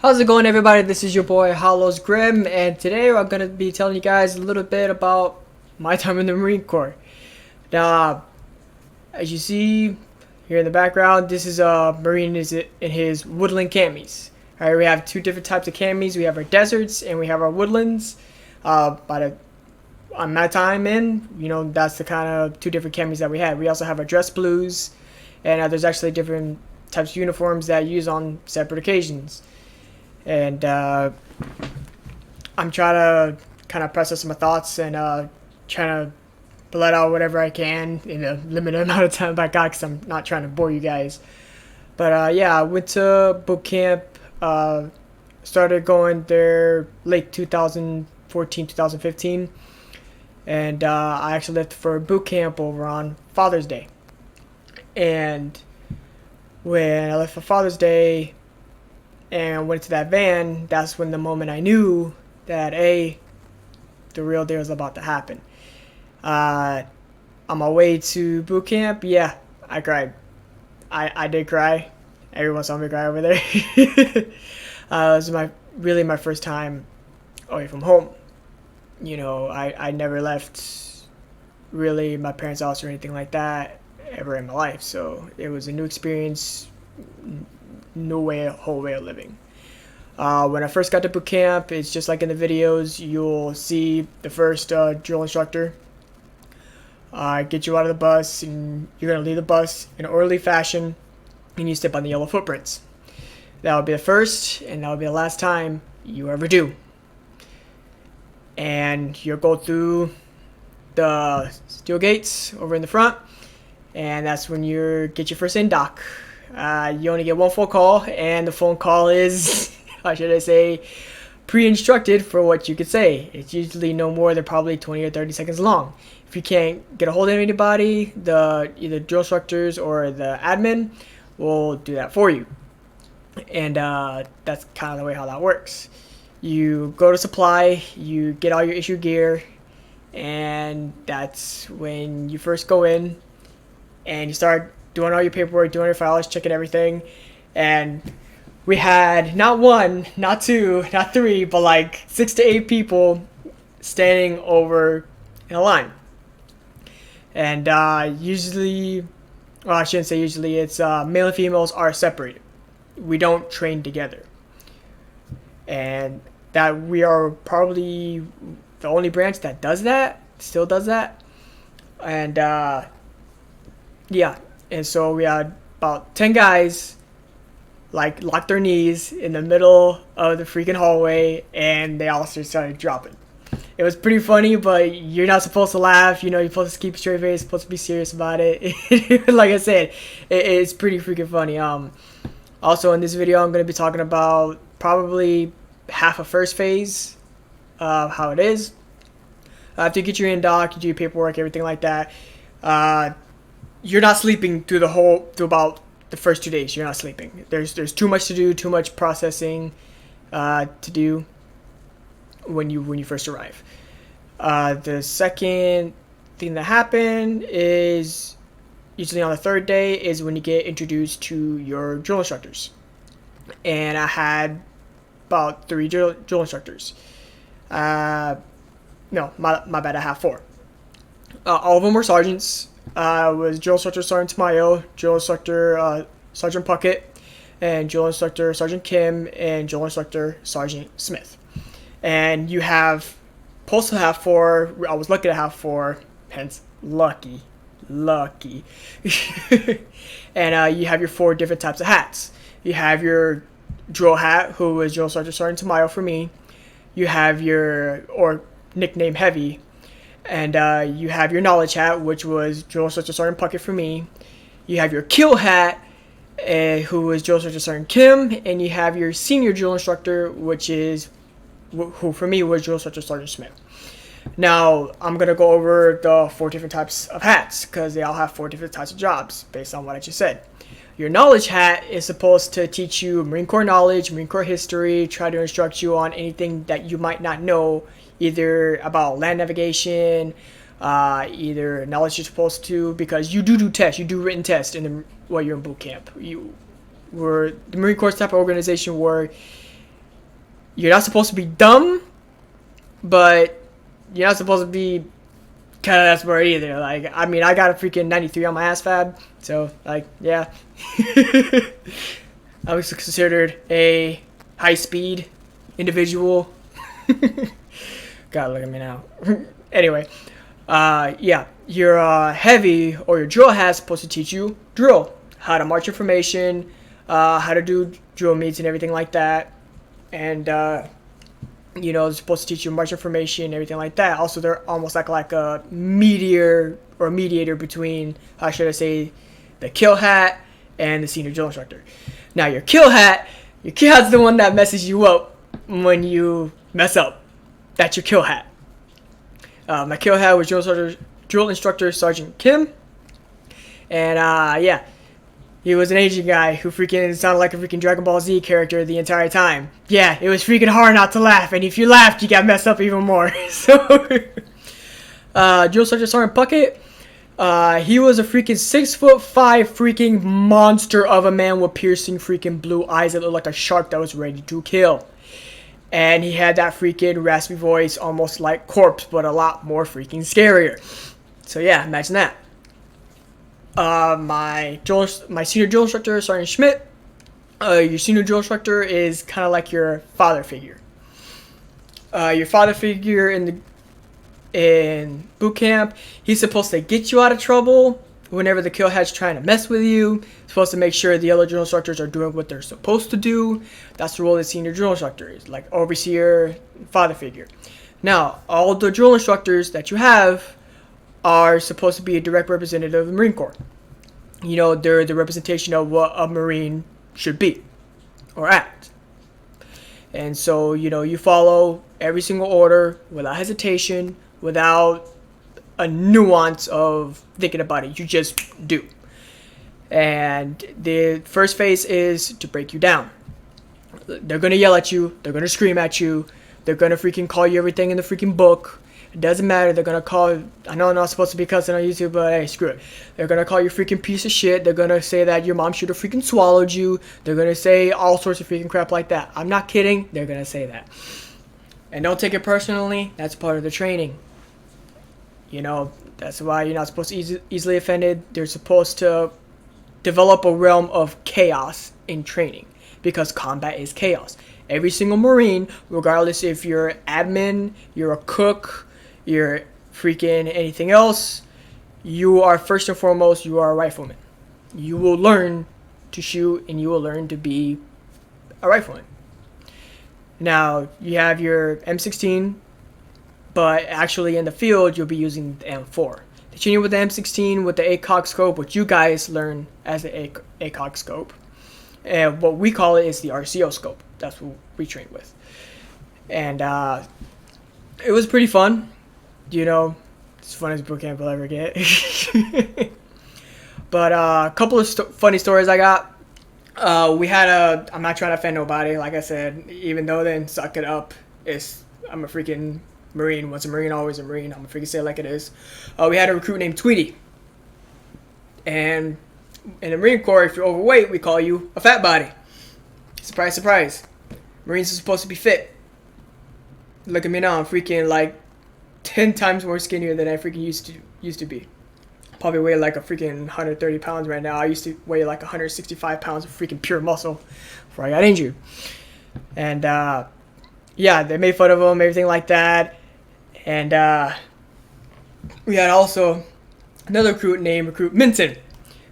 How's it going, everybody? This is your boy Hollows Grim, and today I'm gonna be telling you guys a little bit about my time in the Marine Corps. Now, as you see here in the background, this is a Marine in his woodland camis. All right, we have two different types of camis. We have our deserts and we have our woodlands. On my time in, that's the kind of two different camis that we had. We also have our dress blues, and there's actually different types of uniforms that I use on separate occasions. And I'm trying to kind of process my thoughts and trying to let out whatever I can in a limited amount of time I got, because I'm not trying to bore you guys. But yeah, I went to boot camp, started going there late 2014, 2015. And I actually left for boot camp over on Father's Day. And when I left for Father's Day and went to that van, that's when the moment I knew that the real deal was about to happen. On my way to boot camp, yeah, I cried. I did cry. Everyone saw me cry over there. It was my first time away from home. I never left really my parents' house or anything like that ever in my life, so it was a new experience, whole way of living. When I first got to boot camp, it's just like in the videos. You'll see the first drill instructor get you out of the bus, and you're going to leave the bus in an orderly fashion, and you step on the yellow footprints. That will be the first, and that will be the last time you ever do. And you'll go through the steel gates over in the front, and that's when you get your first in-dock. You only get one phone call, and the phone call is, how should I say, pre-instructed for what you could say. It's usually no more than probably 20 or 30 seconds long. If you can't get a hold of anybody, either drill instructors or the admin will do that for you. And that's kind of the way how that works. You go to supply, you get all your issue gear, and that's when you first go in and you start doing all your paperwork, doing your files, checking everything. And we had not one, not two, not three, but like 6 to 8 people standing over in a line. And usually, well, I shouldn't say usually, it's male and females are separated. We don't train together. And that we are probably the only branch that does that, still does that. And yeah, and so we had about 10 guys like lock their knees in the middle of the freaking hallway, and they all started dropping. It was pretty funny, but you're not supposed to laugh. You're supposed to keep a straight face, supposed to be serious about it. Like I said, it's pretty freaking funny. Also in this video, I'm going to be talking about probably half of first phase of how it is. After you get your in-dock, you do your paperwork, everything like that. You're not sleeping through about the first 2 days. You're not sleeping. There's too much to do, too much processing to do when you first arrive. The second thing that happened is usually on the third day is when you get introduced to your drill instructors. And I had about 3 drill instructors. No, my bad, I have 4. All of them were sergeants. Was drill instructor Sergeant Tamayo, drill instructor Sergeant Puckett, and drill instructor Sergeant Kim, and drill instructor Sergeant Smith. And you have supposed to have 4. I was lucky to have 4, hence lucky. And you have your 4 different types of hats. You have your drill hat, who is drill instructor Sergeant Tamayo for me. You have or nickname Heavy. And you have your knowledge hat, which was drill instructor Sergeant Puckett for me. You have your kill hat, who was drill instructor Sergeant Kim. And you have your senior drill instructor, who for me was drill instructor Sergeant Smith. Now, I'm going to go over the 4 different types of hats, because they all have 4 different types of jobs, based on what I just said. Your knowledge hat is supposed to teach you Marine Corps knowledge, Marine Corps history, try to instruct you on anything that you might not know, either about land navigation, either knowledge you're supposed to, because you do tests, you do written tests while you're in boot camp. We're the Marine Corps type of organization where You're not supposed to be dumb, but you're not supposed to be kind of that smart either. Like, I mean, I got a freaking 93 on my ASVAB, so, like, yeah. I was considered a high-speed individual. God, look at me now. Anyway, yeah, your heavy or your drill hat is supposed to teach you drill, how to march information, how to do drill meets and everything like that, and you know, it's supposed to teach you march information, everything like that. Also, they're almost like a mediator between, how should I say, the kill hat and the senior drill instructor. Now, your kill hat's the one that messes you up when you mess up. That's your kill hat. My kill hat was drill instructor Sergeant Kim, and yeah. He was an Asian guy who freaking sounded like a freaking Dragon Ball Z character the entire time. Yeah, it was freaking hard not to laugh, and if you laughed, you got messed up even more. So, Drill Sergeant Puckett, he was a freaking 6'5" freaking monster of a man with piercing freaking blue eyes that looked like a shark that was ready to kill. And he had that freaking raspy voice, almost like Corpse, but a lot more freaking scarier. So yeah, imagine that. My senior drill instructor, Sergeant Schmidt. Your senior drill instructor is kind of like your father figure. Your father figure in boot camp, he's supposed to get you out of trouble whenever the kill hat's trying to mess with you. He's supposed to make sure the other drill instructors are doing what they're supposed to do. That's the role of the senior drill instructor, is like overseer, father figure. Now, all the drill instructors that you have are supposed to be a direct representative of the Marine Corps. You know, they're the representation of what a Marine should be or act. And so, you know, you follow every single order without hesitation, without a nuance of thinking about it. You just do. And the first phase is to break you down. They're going to yell at you. They're going to scream at you. They're going to freaking call you everything in the freaking book. It doesn't matter. They're going to call... I know I'm not supposed to be cussing on YouTube, but hey, screw it. They're going to call you freaking piece of shit. They're going to say that your mom should have freaking swallowed you. They're going to say all sorts of freaking crap like that. I'm not kidding. They're going to say that. And don't take it personally. That's part of the training. You know, that's why you're not supposed to easily offended. They're supposed to develop a realm of chaos in training, because combat is chaos. Every single Marine, regardless if you're admin, you're a cook, you're freaking anything else, you are first and foremost, you are a rifleman. You will learn to shoot and you will learn to be a rifleman. Now, you have your M16, but actually in the field, you'll be using the M4. They train you with the M16 with the ACOG scope, which you guys learn as the ACOG scope. And what we call it is the RCO scope. That's what we train with. And it was pretty fun. You know, it's the funnest boot camp I'll ever get. But a couple of funny stories I got. We had I'm not trying to offend nobody, like I said, even though then suck it up. I'm a freaking Marine. Once a Marine, always a Marine. I'm gonna freaking say it like it is. We had a recruit named Tweety. And in the Marine Corps, if you're overweight, we call you a fat body. Surprise, surprise. Marines are supposed to be fit. Look at me now. I'm freaking like 10 times more skinnier than I freaking used to be. Probably weigh like a freaking 130 pounds right now. I used to weigh like 165 pounds of freaking pure muscle before I got injured. And yeah, they made fun of him, everything like that. And we had also another recruit named Recruit Minton,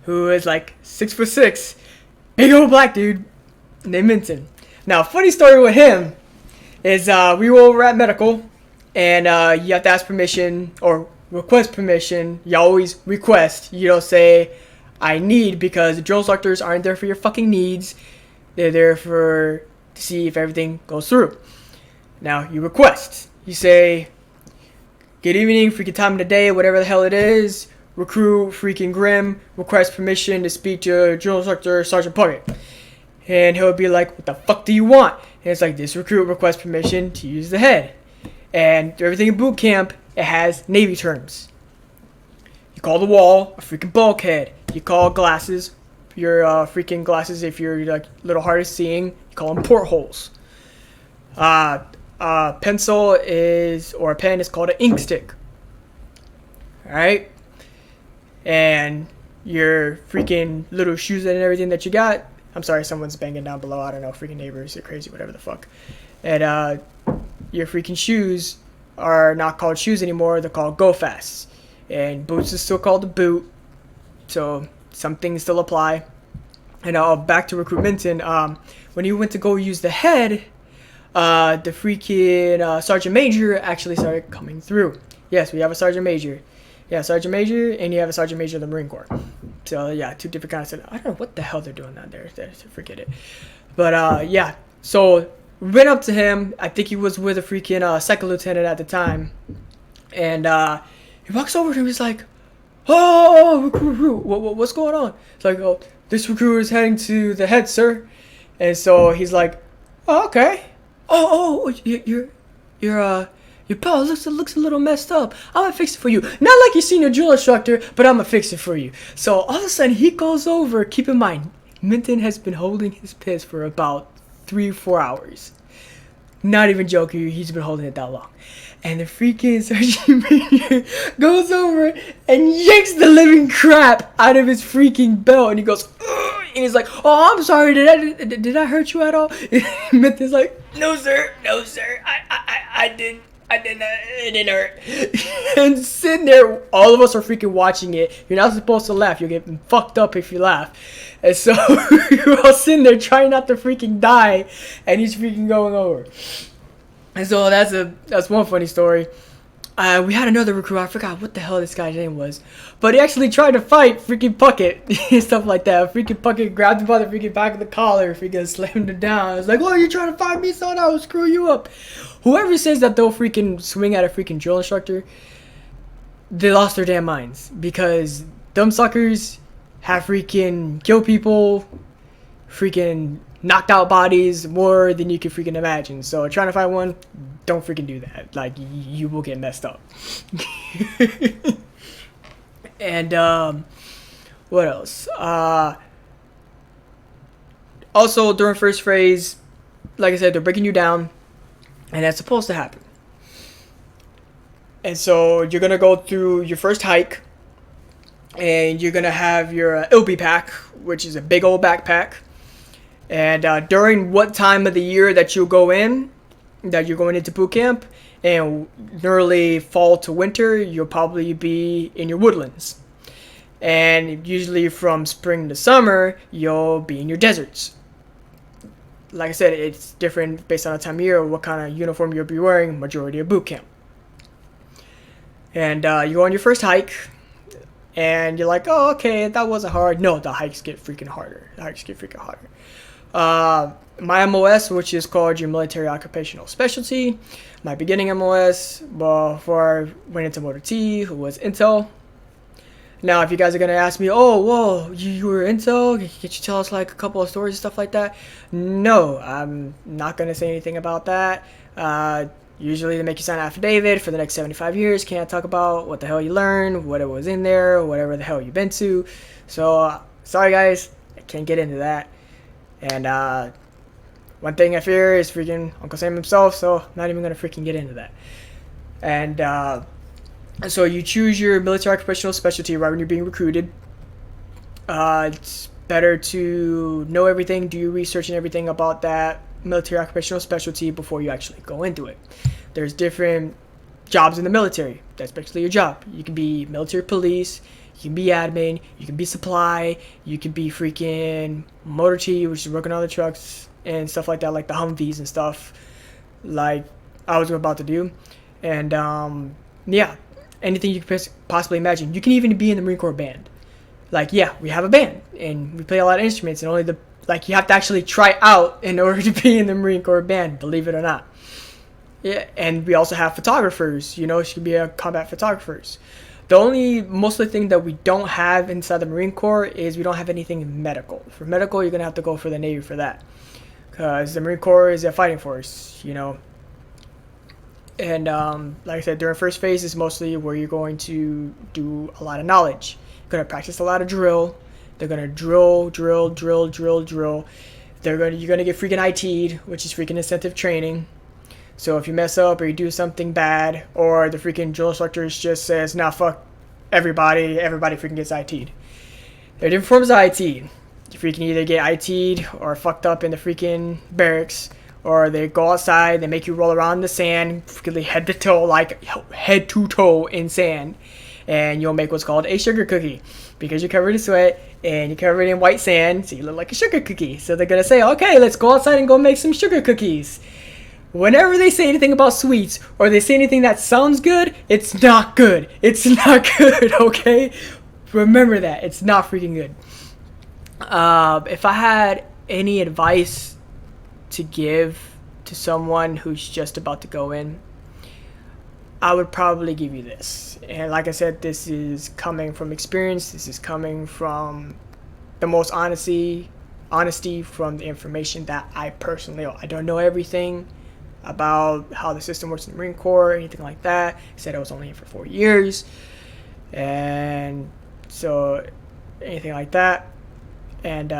who is like 6'6", big old black dude named Minton. Now, funny story with him is we were over at medical, and you have to ask permission or request permission. You always request. You don't say, I need, because the drill instructors aren't there for your fucking needs. They're there to see if everything goes through. Now, you request. You say, good evening, freaking time of the day, whatever the hell it is. Recruit freaking Grim requests permission to speak to drill instructor Sergeant Puckett. And he'll be like, what the fuck do you want? And it's like, this recruit requests permission to use the head. And everything in boot camp, it has Navy terms. You call the wall a freaking bulkhead. You call glasses, your freaking glasses, if you're like a little hard of seeing, you call them portholes. Pencil is, or a pen is called an ink stick. All right, and your freaking little shoes and everything that you got. I'm sorry, someone's banging down below. I don't know, freaking neighbors are crazy, whatever the fuck. And your freaking shoes are not called shoes anymore. They're called Go Fasts. And boots is still called the boot. So some things still apply. And back to recruitment. When you went to go use the head, the freaking sergeant major actually started coming through. Yes, we have a sergeant major. Yeah, sergeant major, and you have a sergeant major of the Marine Corps. So yeah, two different kinds of. I don't know what the hell they're doing down there. Forget it. But yeah, so we went up to him. I think he was with a freaking second lieutenant at the time, and he walks over to him. He's like, "Oh, recruit, what's going on?" It's like, "Oh, this recruiter is heading to the head, sir." And so he's like, "Oh, okay. Oh, your pal looks a little messed up. I'm gonna fix it for you. Not like your senior drill instructor, but I'm gonna fix it for you." So all of a sudden he goes over. Keep in mind, Minton has been holding his piss for about 3-4 hours. Not even joking, he's been holding it that long. And the freaking sergeant major goes over and yanks the living crap out of his freaking belt, and he goes, "Ugh," and he's like, "Oh, I'm sorry. Did I hurt you at all?" Minton's like, "No, sir. I didn't. It didn't hurt." And sitting there, all of us are freaking watching it. You're not supposed to laugh. You'll get fucked up if you laugh. And so we're all sitting there trying not to freaking die, and he's freaking going over. And so that's one funny story. We had another recruit. I forgot what the hell this guy's name was, but he actually tried to fight freaking Puckett and stuff like that. Freaking Puckett grabbed him by the freaking back of the collar, freaking slammed him down. I was like, "Oh, you're trying to fight me, son? I will screw you up." Whoever says that they'll freaking swing at a freaking drill instructor, they lost their damn minds, because dumb suckers have freaking killed people, freaking knocked out bodies more than you can freaking imagine. So trying to fight one, don't freaking do that. Like, you will get messed up. And what else? Also during first phase, like I said, they're breaking you down, and that's supposed to happen. And so you're gonna go through your first hike, and you're gonna have your Ilby pack, which is a big old backpack. And during what time of the year that you'll go in, that you're going into boot camp, and early fall to winter, you'll probably be in your woodlands. And usually from spring to summer, you'll be in your deserts. Like I said, it's different based on the time of year, what kind of uniform you'll be wearing majority of boot camp. And you go on your first hike, and you're like, "Oh, okay, that wasn't hard." No, the hikes get freaking harder. My MOS, which is called your military occupational specialty, my beginning MOS, before I went into Motor T, who was Intel. Now, if you guys are going to ask me, "Oh, whoa, you were Intel? Can you tell us like a couple of stories and stuff like that?" No, I'm not going to say anything about that. Usually they make you sign an affidavit for the next 75 years. Can't talk about what the hell you learned, what it was in there, whatever the hell you've been to. So, sorry guys, I can't get into that. And one thing I fear is freaking Uncle Sam himself, so I'm not even going to freaking get into that. And so you choose your military occupational specialty right when you're being recruited. It's better to know everything, do your research and everything about that military occupational specialty before you actually go into it. There's different jobs in the military. That's basically your job. You can be military police, you can be admin, you can be supply, you can be freaking Motor T, which is working on the trucks and stuff like that, like the Humvees and stuff, like I was about to do. And yeah, anything you could possibly imagine. You can even be in the Marine Corps band. Like, yeah, we have a band and we play a lot of instruments, and only you have to actually try out in order to be in the Marine Corps band, believe it or not. Yeah, and we also have photographers, you should be a combat photographers. The mostly thing that we don't have inside the Marine Corps is we don't have anything medical. For medical, you're going to have to go for the Navy for that, because the Marine Corps is a fighting force, And like I said, during first phase is mostly where you're going to do a lot of knowledge. You're going to practice a lot of drill. They're going to drill. You're going to get freaking IT'd, which is freaking incentive training. So if you mess up or you do something bad, or the freaking drill instructor just says, nah, fuck everybody freaking gets IT'd. There are different forms of IT. You freaking either get IT'd or fucked up in the freaking barracks, or they go outside, they make you roll around in the sand, freaking head to toe in sand, and you'll make what's called a sugar cookie. Because you're covered in sweat and you're covered in white sand, so you look like a sugar cookie. So they're gonna say, okay, let's go outside and go make some sugar cookies. Whenever they say anything about sweets, or they say anything that sounds good, it's not good. It's not good, okay? Remember that. It's not freaking good. If I had any advice to give to someone who's just about to go in, I would probably give you this. And like I said, this is coming from experience. This is coming from the most honesty from the information that I personally know. I don't know everything about how the system works in the Marine Corps or anything like that. I said I was only in for 4 years. And so anything like that. And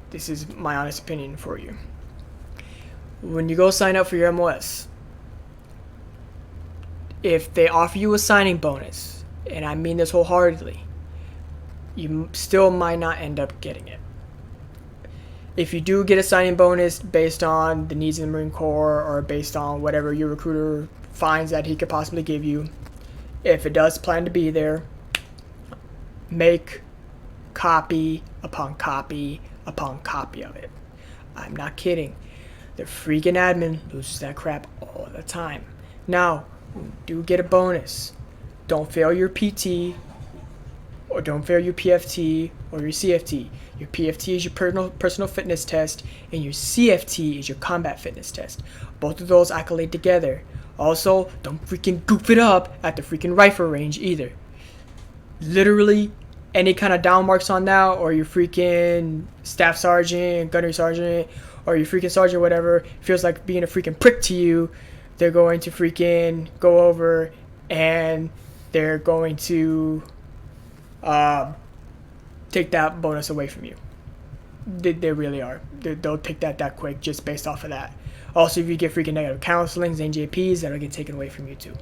this is my honest opinion for you. When you go sign up for your MOS, if they offer you a signing bonus, and I mean this wholeheartedly, you still might not end up getting it. If you do get a signing bonus based on the needs of the Marine Corps, or based on whatever your recruiter finds that he could possibly give you, if it does plan to be there, make copy upon copy upon copy of it. I'm not kidding. The freaking admin loses that crap all the time. Now, when you do get a bonus, don't fail your PT, or don't fail your PFT or your CFT. Your PFT is your personal fitness test, and your CFT is your combat fitness test. Both of those accolade together. Also, don't freaking goof it up at the freaking rifle range either. Literally, any kind of down marks on that, or your freaking staff sergeant, gunnery sergeant, or your freaking sergeant, whatever, feels like being a freaking prick to you, they're going to freaking go over and they're going to take that bonus away from you. They really are. They'll take that quick just based off of that. Also, if you get freaking negative counselings, NJPs, that'll get taken away from you too.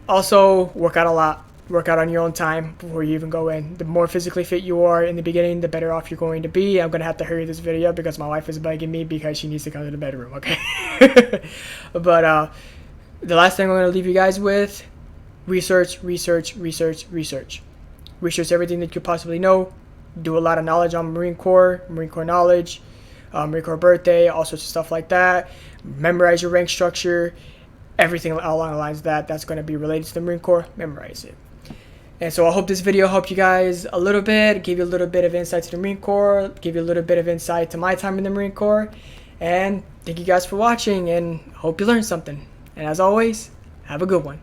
Also, work out a lot. Work out on your own time before you even go in. The more physically fit you are in the beginning, the better off you're going to be. I'm going to have to hurry this video because my wife is begging me because she needs to come to the bedroom, okay? But the last thing I'm going to leave you guys with, research. Research everything that you possibly know. Do a lot of knowledge on Marine Corps knowledge, Marine Corps birthday, all sorts of stuff like that. Memorize your rank structure, everything along the lines of that. That's going to be related to the Marine Corps. Memorize it. And so I hope this video helped you guys a little bit, give you a little bit of insight to the Marine Corps, give you a little bit of insight to my time in the Marine Corps. And thank you guys for watching, and hope you learned something. And as always, have a good one.